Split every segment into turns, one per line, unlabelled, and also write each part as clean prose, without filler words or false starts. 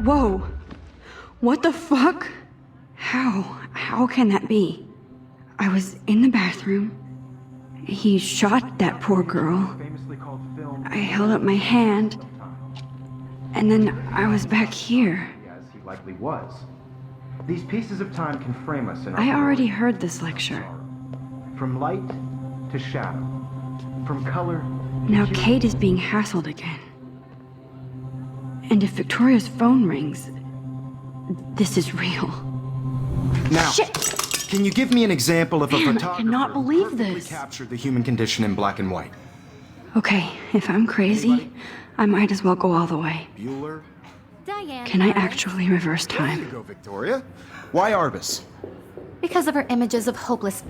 Whoa. What the fuck? How can that be? I was in the bathroom. He shot that poor girl. I held up my hand. And then I was back here.
As he likely was. These pieces of time can frame us in our
I already heard this lecture.
From light to shadow. From color.
Now Kate is being hassled again. And if Victoria's phone rings, this is real.
Now,
Shit!
Can you give me an example of a
Man, I
photographer
cannot
who
believe
perfectly
this.
captured the human condition in black and white?
Okay, if I'm crazy, I might as well go all the way.
Bueller?
Diane.
Can I actually reverse
There you
time?
go, Victoria. Why Arbus?
Because of her images of hopeless.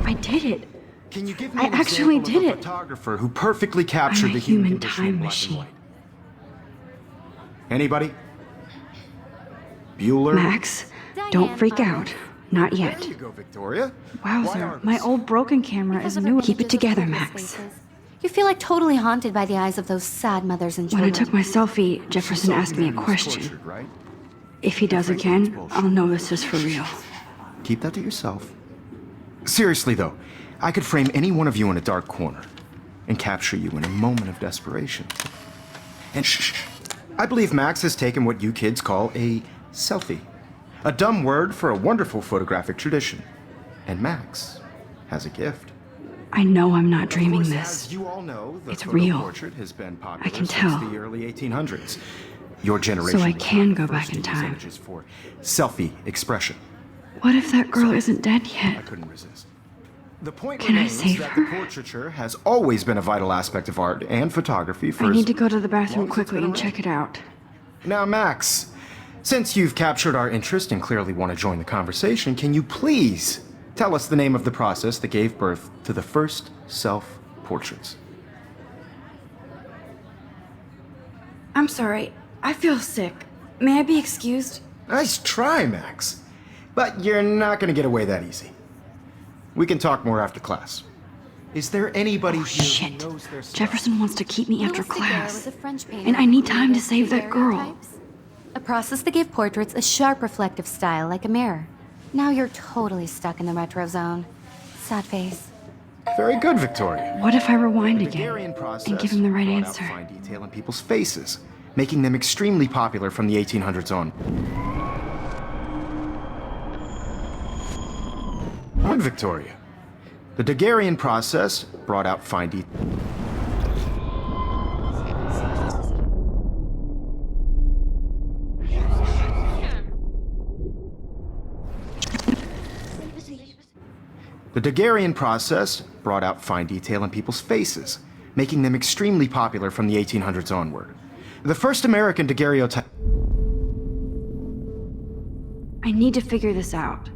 I did it.
Can you give me
I
an
actually
example
did
of a
it.
photographer who perfectly captured
I'm a
the human
human
condition in
time
black
machine.
and white? Anybody? Bueller?
Max, don't freak out. Not yet.
There you go, Victoria. Why
Wowzer,
Arbus?
my old broken camera
Because
is
of her
new. Keep it
images of
together,
hopeless
Max.
faces. You feel like totally haunted by the eyes of those sad mothers and
When I
children.
took my selfie, Jefferson asked me a
Who's
question.
tortured, right?
If he does again, I'll know this is for real.
Keep that to yourself. Seriously, though, I could frame any one of you in a dark corner and capture you in a moment of desperation. And shh, I believe Max has taken what you kids call a selfie. A dumb word for a wonderful photographic tradition. And Max has a gift.
I know I'm not dreaming
Of course,
this.
As you all know, the
It's
photo
real.
portrait has been popular
I can
since
tell.
the early 1800s. Your generation
So I
was
can
not
go
the
back
first
in
to use
time.
images for selfie expression.
What if that girl isn't dead
I
yet?
couldn't resist. The point
Can I
remains
save
that
her?
the portraiture has always been a vital aspect of art and photography for
I
as
need to go to the bathroom
long as it's
quickly
been
and
around.
check it out.
Now, Max, since you've captured our interest and clearly want to join the conversation, can you please tell us the name of the process that gave birth to the first self-portraits?
I'm sorry. I feel sick. May I be excused?
Nice try, Max. But you're not going to get away that easy. We can talk more after class. Is there anybody
Oh,
here
shit.
who knows their stuff?
Jefferson wants to keep me after
Louis Daguerre
class.
was a French painter
And I need
who
time to
created
save that girl.
daguerreotypes. A process that gave portraits a sharp reflective style like a mirror. Now you're totally stuck in the retro zone. Sad face.
Very good, Victoria.
What if I rewind
The
again
Daguerrean process
and give him the right
brought out
answer?
fine detail in people's faces, making them extremely popular from the 1800s on. Good, Victoria. The Daguerrean process brought out fine detail. The Daguerrean process brought out fine detail in people's faces, making them extremely popular from the 1800s onward. The first American daguerreotype.
I need to figure this out.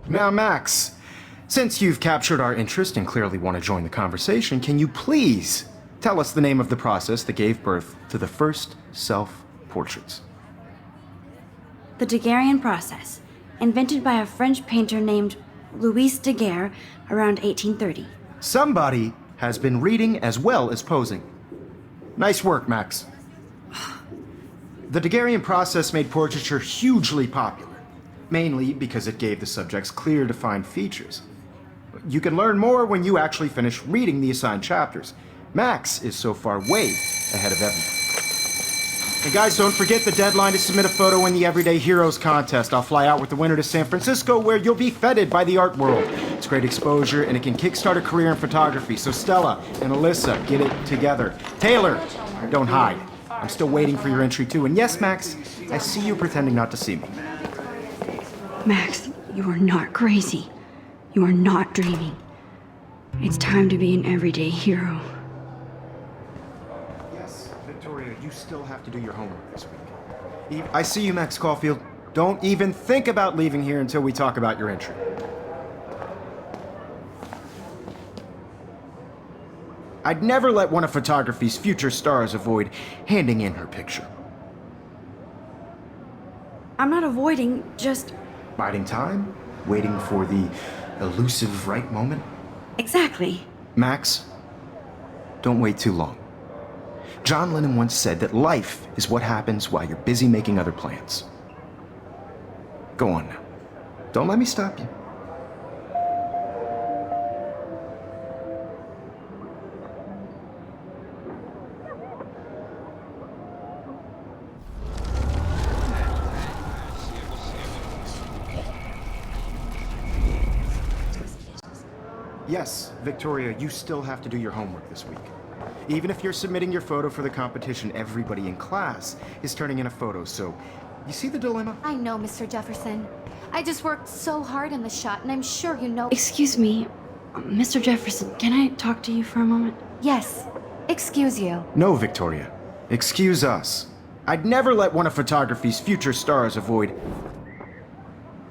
Now, Max, since you've captured our interest and clearly want to join the conversation, can you please tell us the name of the process that gave birth to the first self-portraits?
The Daguerrean process, invented by a French painter named Louis Daguerre around 1830.
Somebody has been reading as well as posing. Nice work, Max. The Daguerrean process made portraiture hugely popular, mainly because it gave the subjects clear, defined features. You can learn more when you actually finish reading the assigned chapters. Max is so far way ahead of everyone. And guys, don't forget the deadline to submit a photo in the Everyday Heroes contest. I'll fly out with the winner to San Francisco, where you'll be feted by the art world. It's great exposure, and it can kickstart a career in photography. So Stella and Alyssa, get it together. Taylor, don't hide. I'm still waiting for your entry too. And yes, Max, I see you pretending not to see me.
Max, you are not crazy. You are not dreaming. It's time to be an everyday hero.
Yes, Victoria, you still have to do your homework this week. I see you, Max Caulfield. Don't even think about leaving here until we talk about your entry. I'd never let one of photography's future stars avoid handing in her picture.
I'm not avoiding, just...
Biding time? Waiting for the elusive right moment?
Exactly.
Max, don't wait too long. John Lennon once said that life is what happens while you're busy making other plans. Go on now. Don't let me stop you. Yes, Victoria, you still have to do your homework this week. Even if you're submitting your photo for the competition, everybody in class is turning in a photo, so you see the dilemma?
I know, Mr. Jefferson. I just worked so hard in the shot, and I'm sure you know.
Excuse me, Mr. Jefferson, can I talk to you for a moment?
Yes. Excuse you.
No, Victoria. Excuse us. I'd never let one of photography's future stars avoid...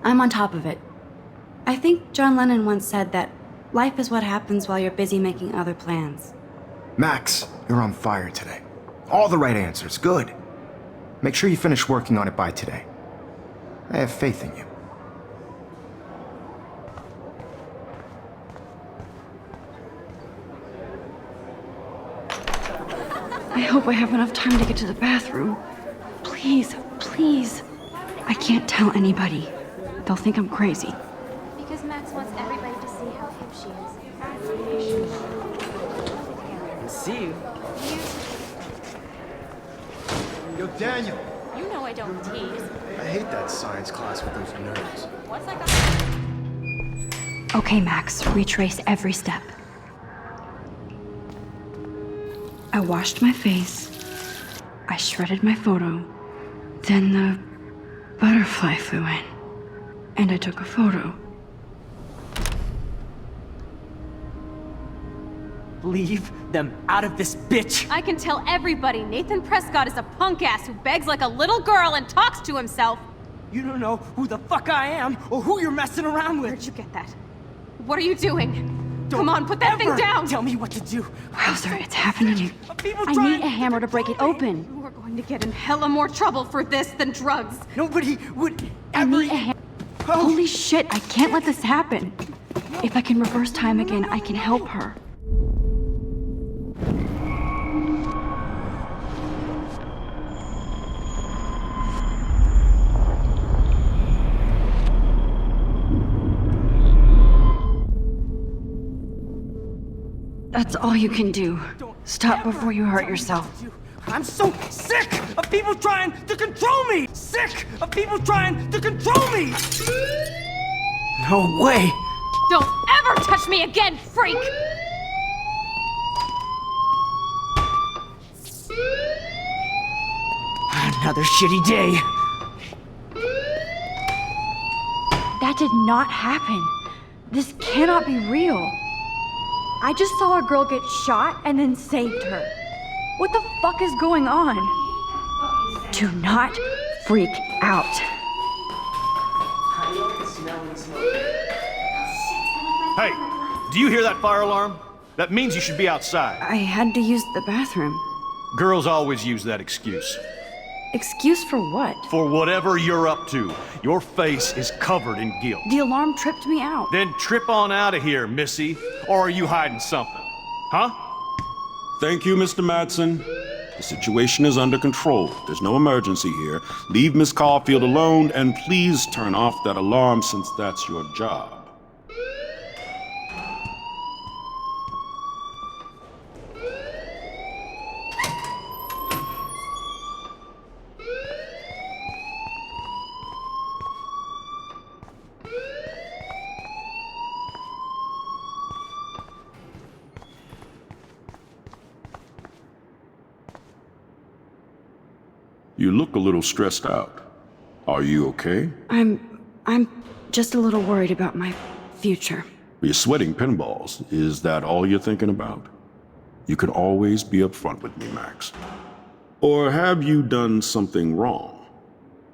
I'm on top of it. I think John Lennon once said that life is what happens while you're busy making other plans.
Max, you're on fire today. All the right answers. Good. Make sure you finish working on it by today. I have faith in you.
I hope I have enough time to get to the bathroom. Please, please. I can't tell anybody. They'll think I'm crazy.
Because Max wants everybody to see how hip she is.
See you.
Yo, Daniel.
You know I don't tease.
I hate that science class with those nerds.
What's that got?
Okay, Max, retrace every step. I washed my face. I shredded my photo. Then the butterfly flew in. And I took a photo.
Leave them out of this bitch!
I can tell everybody Nathan Prescott is a punk ass who begs like a little girl and talks to himself.
You don't know who the fuck I am or who you're messing around with!
Where'd you get that? What are you doing?
Don't
Come on, put that thing
ever
down!
Tell me what to do!
Wowzer, it's happening.
People
I
trying
need a hammer to break it open.
You are going to get in hella more trouble for this than drugs.
Nobody would
I
ever...
need a hammer.
Oh.
Holy shit, I can't let this happen. If I can reverse time again, I can help her. That's all you can do. Stop before you hurt yourself.
I'm so sick of people trying to control me! Sick of people trying to control me! No way!
Don't ever touch me again, freak!
Another shitty day.
That did not happen. This cannot be real. I just saw a girl get shot and then saved her. What the fuck is going on? Do not freak out.
Hey, do you hear that fire alarm? That means you should be outside.
I had to use the bathroom.
Girls always use that excuse.
Excuse for what?
For whatever you're up to, your face is covered in guilt.
The alarm tripped me out.
Then trip on out of here, Missy. Or are you hiding something? Huh?
Thank you, Mr. Madsen. The situation is under control. There's no emergency here. Leave Miss Caulfield alone, and please turn off that alarm since that's your job. You look a little stressed out. Are you okay?
I'm just a little worried about my future.
You're sweating pinballs. Is that all you're thinking about? You can always be upfront with me, Max. Or have you done something wrong?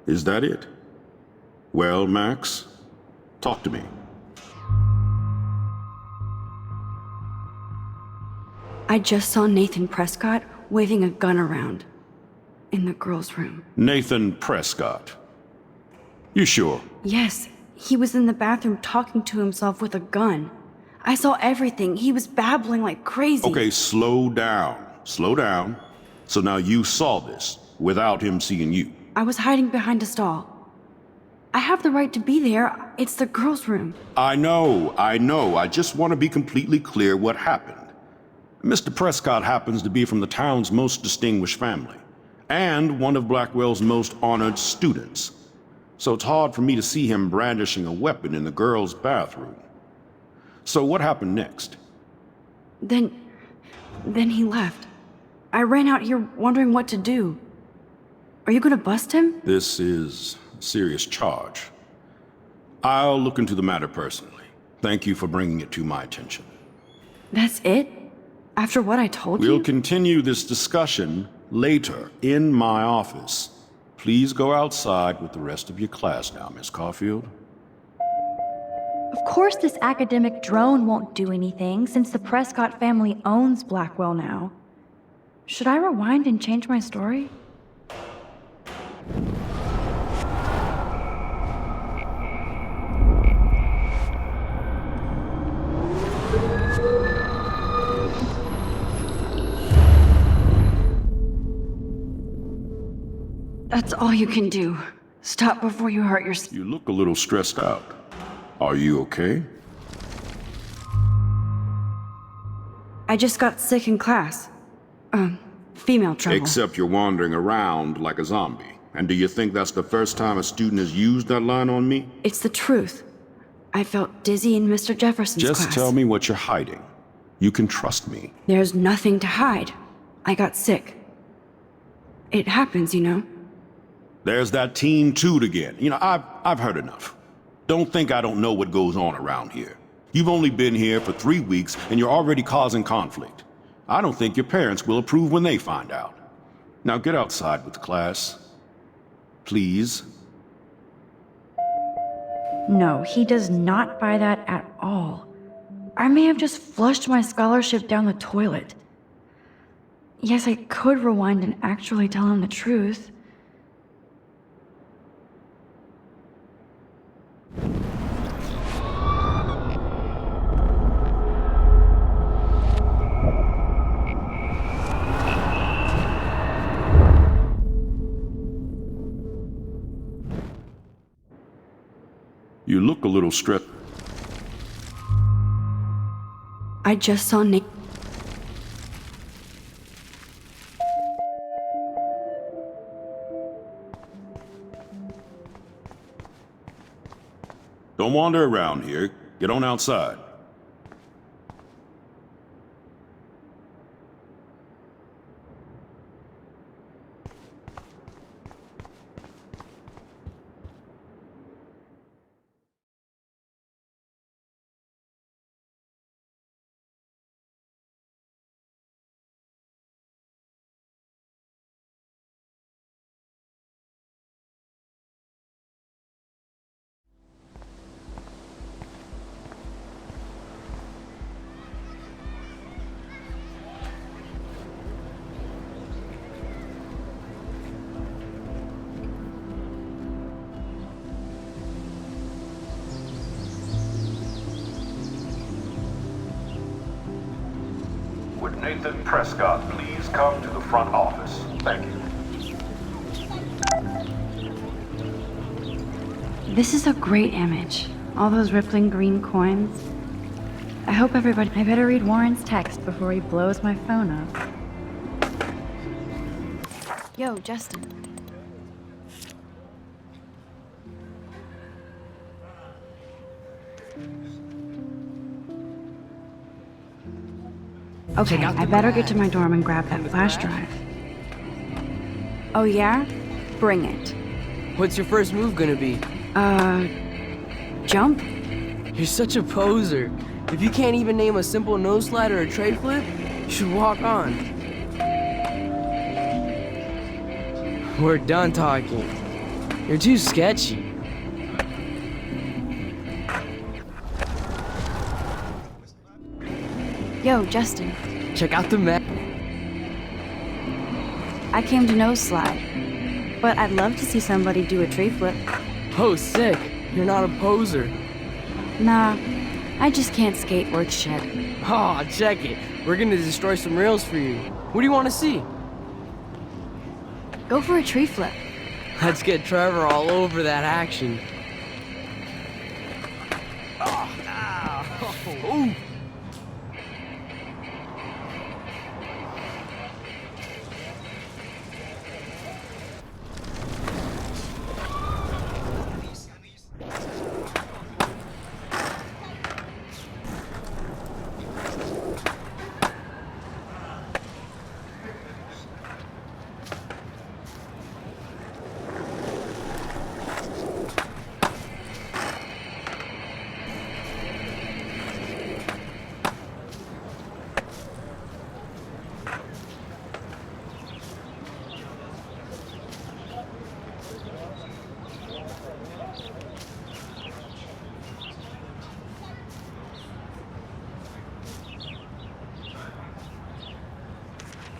Is that it? Well, Max, talk to me.
I just saw Nathan Prescott waving a gun around in the girls' room.
Nathan Prescott. You sure?
Yes, he was in the bathroom talking to himself with a gun. I saw everything. He was babbling like crazy.
Okay, slow down. Slow down. So now you saw this without him seeing you.
I was hiding behind a stall. I have the right to be there. It's the girls' room.
I know. I just want to be completely clear what happened. Mr. Prescott happens to be from the town's most distinguished family, and one of Blackwell's most honored students. So it's hard for me to see him brandishing a weapon in the girls' bathroom. So what happened next?
Then he left. I ran out here wondering what to do. Are you gonna bust him?
This is a serious charge. I'll look into the matter personally. Thank you for bringing it to my attention.
That's it? After what I told
We'll
you?
continue this discussion later in my office. Please go outside with the rest of your class now, Miss Caulfield.
Of course this academic drone won't do anything since the Prescott family owns Blackwell now. Should I rewind and change my story?
That's all you can do. Stop before you hurt yourself.
You look a little stressed out. Are you okay?
I just got sick in class. Female trouble.
Except you're wandering around like a zombie. And do you think that's the first time a student has used that line on me?
It's the truth. I felt dizzy in Mr. Jefferson's class.
Just tell me what you're hiding. You can trust me.
There's nothing to hide. I got sick. It happens, you know.
There's that teen toot again. You know, I've heard enough. Don't think I don't know what goes on around here. You've only been here for 3 weeks and you're already causing conflict. I don't think your parents will approve when they find out. Now get outside with the class. Please.
No, he does not buy that at all. I may have just flushed my scholarship down the toilet. Yes, I could rewind and actually tell him the truth.
You look a little stressed.
I just saw Nick.
Don't wander around here. Get on outside.
Would Nathan Prescott please come to the front office? Thank you.
This is a great image. All those rippling green coins. I hope everybody.
I better read Warren's text before he blows my phone up.
Yo, Justin. Okay, I better get to my dorm and grab that flash drive. Oh yeah? Bring it.
What's your first move gonna be?
Jump?
You're such a poser. If you can't even name a simple nose slide or a tray flip, you should walk on. We're done talking. You're too sketchy.
Yo, Justin.
Check out the map.
I came to nose slide, but I'd love to see somebody do a tree flip.
Oh, sick. You're not a poser.
Nah, I just can't skate worth shit.
Oh, check it. We're gonna destroy some rails for you. What do you want to see?
Go for a tree flip.
Let's get Trevor all over that action. Ooh.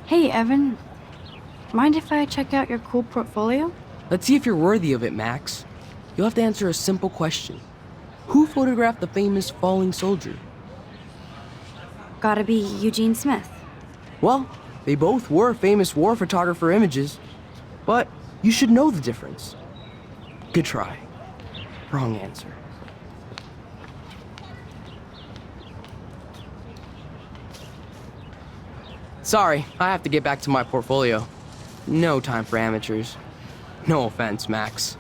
Hey, Evan. Mind if I check out your cool portfolio?
Let's see if you're worthy of it, Max. You'll have to answer a simple question. Who photographed the famous falling soldier?
Gotta be Eugene Smith.
Well, they both were famous war photographer images, but you should know the difference. Good try. Wrong answer. Sorry, I have to get back to my portfolio. No time for amateurs. No offense, Max.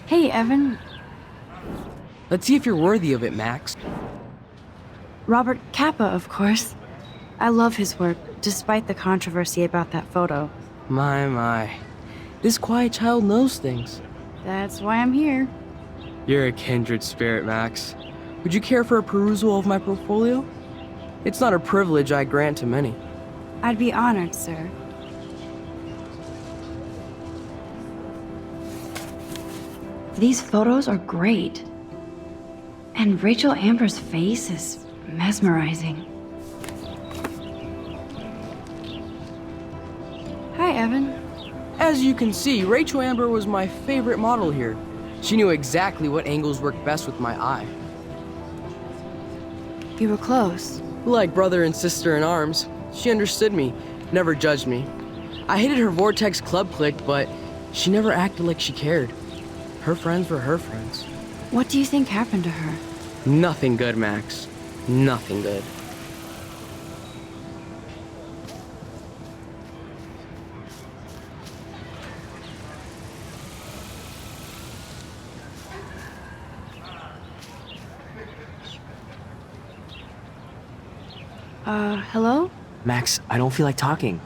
Hey, Evan.
Let's see if you're worthy of it, Max.
Robert Capa, of course. I love his work, despite the controversy about that photo.
My. This quiet child knows things.
That's why I'm here.
You're a kindred spirit, Max. Would you care for a perusal of my portfolio? It's not a privilege I grant to many.
I'd be honored, sir. These photos are great. And Rachel Amber's face is mesmerizing. Hi, Evan.
As you can see, Rachel Amber was my favorite model here. She knew exactly what angles worked best with my eye.
You were close.
Like brother and sister in arms, she understood me, never judged me. I hated her Vortex Club clique, but she never acted like she cared. Her friends were her friends.
What do you think happened to her?
Nothing good, Max. Nothing good.
Hello?
Max, I don't feel like talking.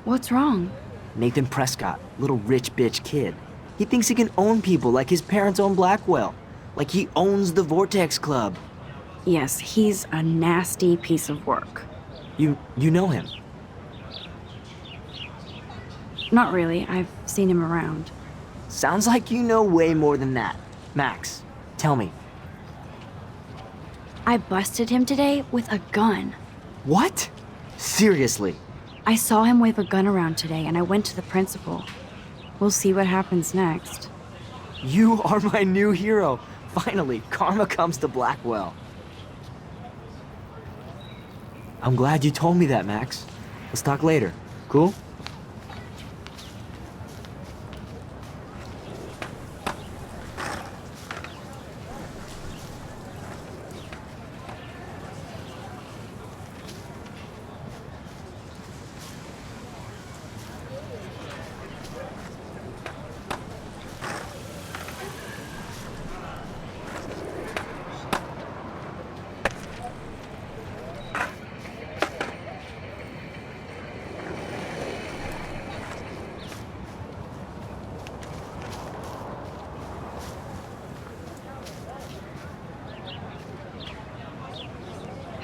What's wrong?
Nathan Prescott, little rich bitch kid. He thinks he can own people like his parents own Blackwell. Like he owns the Vortex Club.
Yes, he's a nasty piece of work.
You know him?
Not really. I've seen him around.
Sounds like you know way more than that. Max, tell me.
I busted him today with a gun.
What? Seriously?
I saw him wave a gun around today, and I went to the principal. We'll see what happens next.
You are my new hero. Finally, karma comes to Blackwell. I'm glad you told me that, Max. Let's talk later. Cool?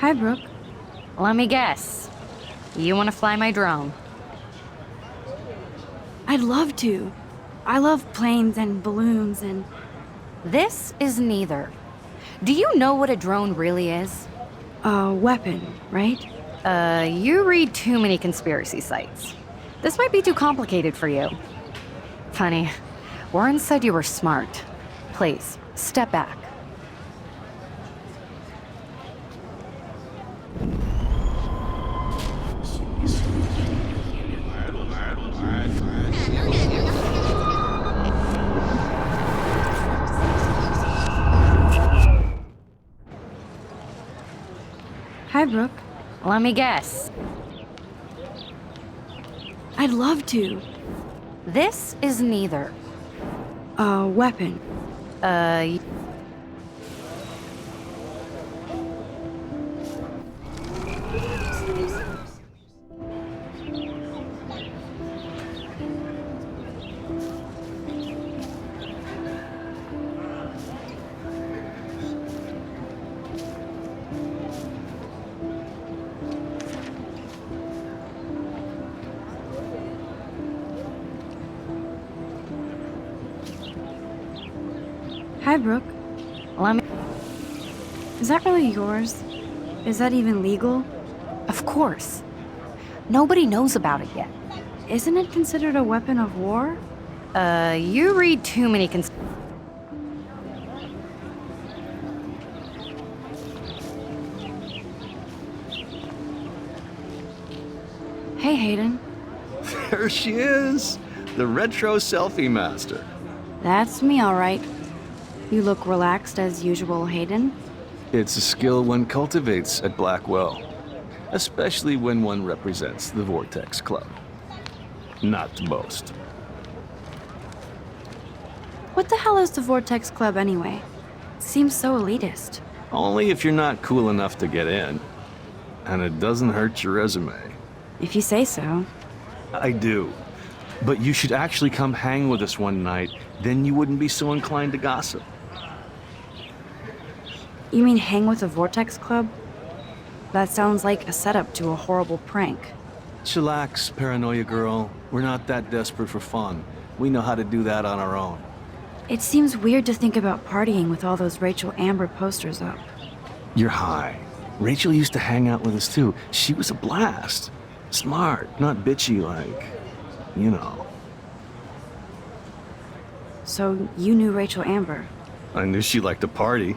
Hi, Brooke.
Let me guess. You want to fly my drone?
I'd love to. I love planes and balloons and...
This is neither. Do you know what a drone really is?
a weapon, right?
You read too many conspiracy sites. This might be too complicated for you. Funny, Warren said you were smart. Please, step back.
Hi, Brooke.
Let me guess.
I'd love to.
This is neither.
A weapon. Hi, Brooke.
Let me...
Is that really yours? Is that even legal?
Of course. Nobody knows about it yet.
Isn't it considered a weapon of war?
You read too many
Hey, Hayden.
There she is, the retro selfie master.
That's me, all right. You look relaxed as usual, Hayden.
It's a skill one cultivates at Blackwell, especially when one represents the Vortex Club. Not to boast.
What the hell is the Vortex Club anyway? Seems so elitist.
Only if you're not cool enough to get in. And it doesn't hurt your resume.
If you say so.
I do. But you should actually come hang with us one night, then you wouldn't be so inclined to gossip.
You mean hang with the Vortex Club? That sounds like a setup to a horrible prank.
Chillax, paranoia girl. We're not that desperate for fun. We know how to do that on our own.
It seems weird to think about partying with all those Rachel Amber posters up.
You're high. Rachel used to hang out with us too. She was a blast. Smart, not bitchy like, you know.
So you knew Rachel Amber?
I knew she liked to party.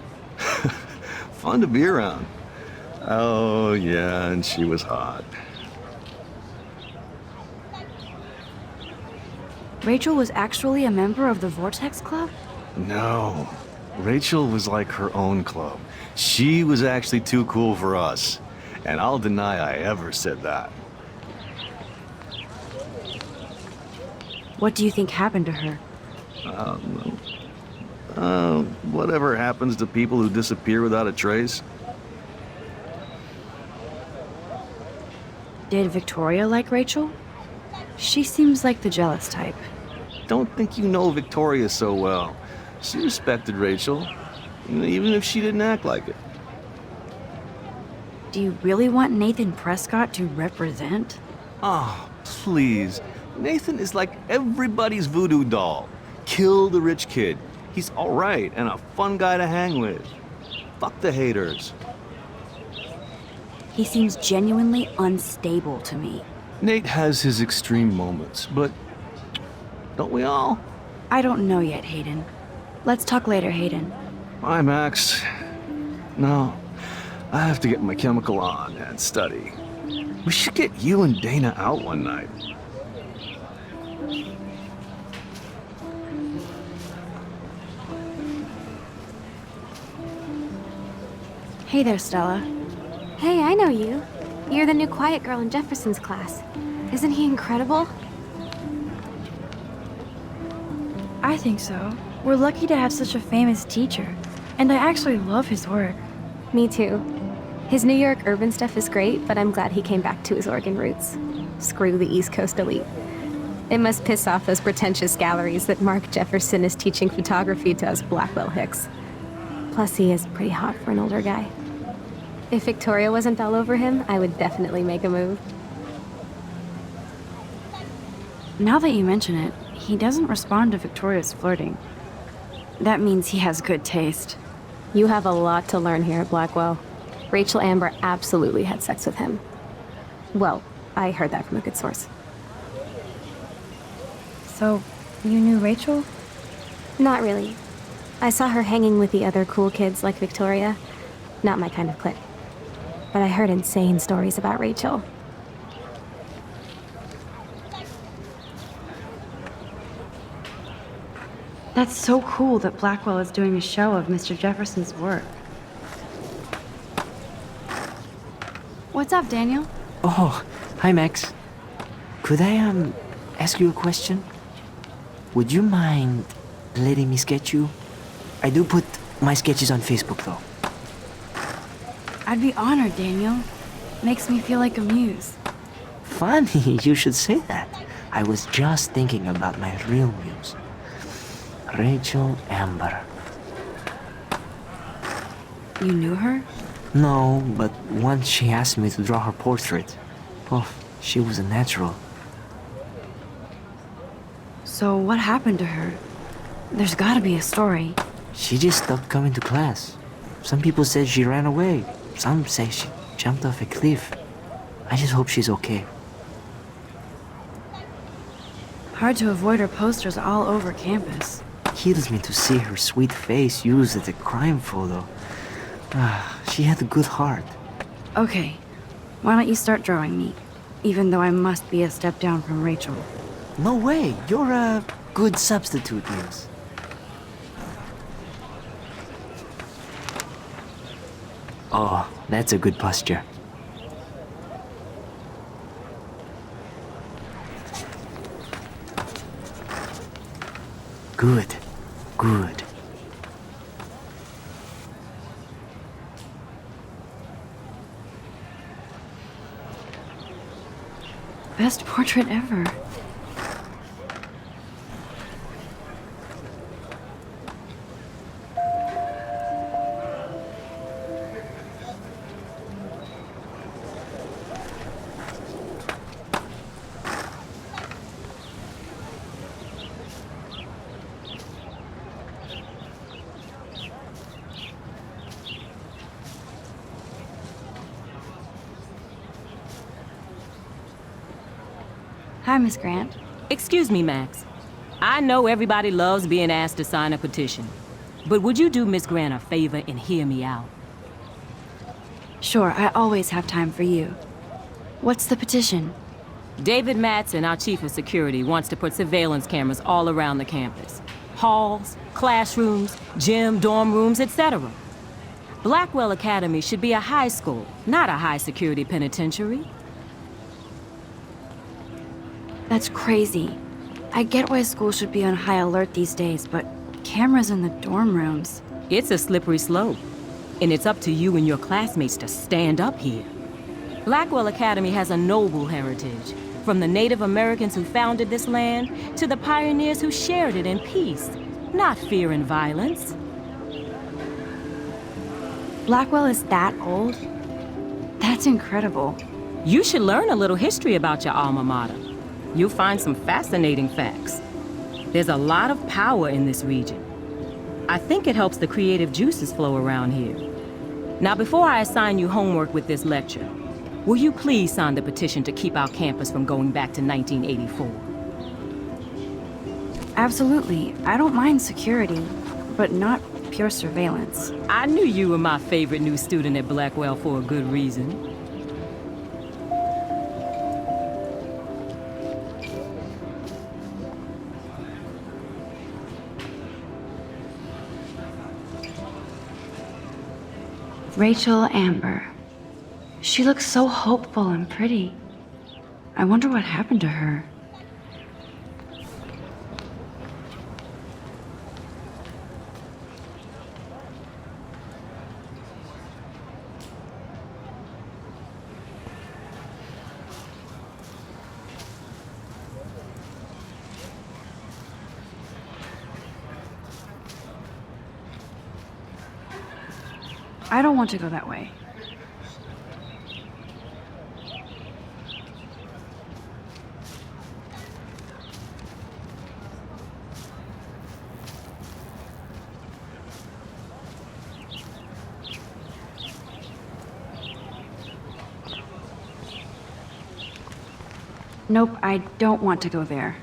Fun to be around. Oh, yeah, and she was hot.
Rachel was actually a member of the Vortex Club?
No. Rachel was like her own club. She was actually too cool for us. And I'll deny I ever said that.
What do you think happened to her?
Whatever happens to people who disappear without a trace.
Did Victoria like Rachel? She seems like the jealous type.
Don't think you know Victoria so well. She respected Rachel, even if she didn't act like it.
Do you really want Nathan Prescott to represent?
Oh, please. Nathan is like everybody's voodoo doll. Kill the rich kid. He's all right and a fun guy to hang with. Fuck the haters.
He seems genuinely unstable to me.
Nate has his extreme moments, but don't we all?
I don't know yet, Hayden. Let's talk later, Hayden.
Bye, Max. No, I have to get my chemical on and study. We should get you and Dana out one night.
Hey there, Stella.
Hey, I know you. You're the new quiet girl in Jefferson's class. Isn't he incredible?
I think so. We're lucky to have such a famous teacher. And I actually love his work.
Me too. His New York urban stuff is great, but I'm glad he came back to his Oregon roots. Screw the East Coast elite. It must piss off those pretentious galleries that Mark Jefferson is teaching photography to us Blackwell hicks. Plus, he is pretty hot for an older guy. If Victoria wasn't all over him, I would definitely make a move.
Now that you mention it, he doesn't respond to Victoria's flirting. That means he has good taste.
You have a lot to learn here at Blackwell. Rachel Amber absolutely had sex with him. Well, I heard that from a good source.
So, you knew Rachel?
Not really. I saw her hanging with the other cool kids like Victoria. Not my kind of clique. But I heard insane stories about Rachel.
That's so cool that Blackwell is doing a show of Mr. Jefferson's work. What's up, Daniel?
Oh, hi, Max. Could I, ask you a question? Would you mind letting me sketch you? I do put my sketches on Facebook, though.
I'd be honored, Daniel. Makes me feel like a muse.
Funny, you should say that. I was just thinking about my real muse. Rachel Amber.
You knew her?
No, but once she asked me to draw her portrait. Oh, she was a natural.
So what happened to her? There's gotta be a story.
She just stopped coming to class. Some people said she ran away. Some say she jumped off a cliff. I just hope she's okay.
Hard to avoid her posters all over campus.
Kills me to see her sweet face used as a crime photo. She had a good heart.
Okay, why don't you start drawing me? Even though I must be a step down from Rachel.
No way, you're a good substitute, Muse. Oh, that's a good posture. Good, good.
Best portrait ever. Hi, Miss Grant.
Excuse me, Max. I know everybody loves being asked to sign a petition, but would you do Miss Grant a favor and hear me out?
Sure, I always have time for you. What's the petition?
David Matson, our chief of security, wants to put surveillance cameras all around the campus. Halls, classrooms, gym, dorm rooms, etc. Blackwell Academy should be a high school, not a high-security penitentiary.
That's crazy. I get why schools should be on high alert these days, but cameras in the dorm rooms.
It's a slippery slope, and it's up to you and your classmates to stand up here. Blackwell Academy has a noble heritage, from the Native Americans who founded this land to the pioneers who shared it in peace, not fear and violence.
Blackwell is that old? That's incredible.
You should learn a little history about your alma mater. You'll find some fascinating facts. There's a lot of power in this region. I think it helps the creative juices flow around here. Now, before I assign you homework with this lecture, will you please sign the petition to keep our campus from going back to 1984?
Absolutely. I don't mind security, but not pure surveillance.
I knew you were my favorite new student at Blackwell for a good reason.
Rachel Amber. She looks so hopeful and pretty. I wonder what happened to her. I don't want to go that way.
Nope, I don't want to go there.